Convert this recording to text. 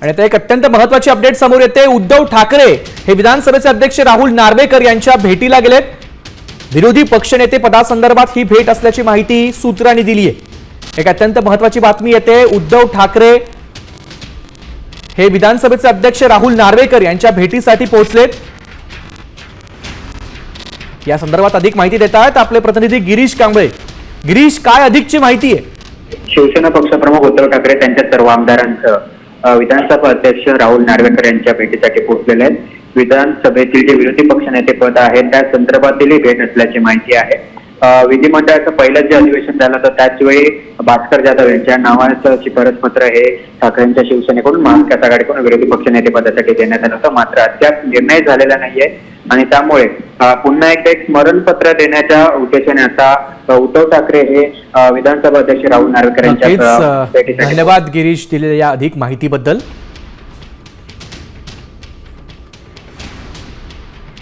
आणि आता एक अत्यंत महत्त्वाची अपडेट समोर येते। उद्धव ठाकरे हे विधानसभेचे अध्यक्ष राहुल नार्वेकर यांच्या भेटीला गेलेत। विरोधी पक्षनेते पदासंदर्भात ही भेट असल्याची माहिती सूत्रांनी दिली आहे। एक अत्यंत महत्त्वाची बातमी येते। उद्धव ठाकरे हे विधानसभेचे अध्यक्ष राहुल नार्वेकर यांच्या भेटीसाठी पोहोचलेत। या संदर्भात अधिक माहिती देतात आपले प्रतिनिधी गिरीश कांबळे। गिरीश, काय अधिकची माहिती आहे? शिवसेना पक्षप्रमुख उद्धव ठाकरे त्यांच्या सर्व आमदारांसह विधानसभा अध्यक्ष राहुल नार्वेकर यांच्या भेटीसाठी पोहोचलेले आहेत। विधानसभेतील जे विरोधी पक्षनेते पद आहे त्या संदर्भातील भेट असल्याची माहिती आहे। विधिमंडळाचं पहिलं जे अधिवेशन झालं तर त्याच वेळी भास्कर जाधव यांच्या नावाचं शिफारस पत्र हे ठाकरेंच्या शिवसेनेकडून महाविकास आघाडीकडून विरोधी पक्षनेते पदासाठी देण्यात आलं होतं, मात्र अद्याप निर्णय झालेला नाहीये आणि त्यामुळे पुन्हा एकदा एक स्मरणपत्र देण्याच्या उद्देशाने आता उद्धव ठाकरे हे विधानसभा अध्यक्ष राहुल नार्वेकर यांच्या भेटीसाठी। धन्यवाद गिरीश दिलेल्या अधिक माहितीबद्दल।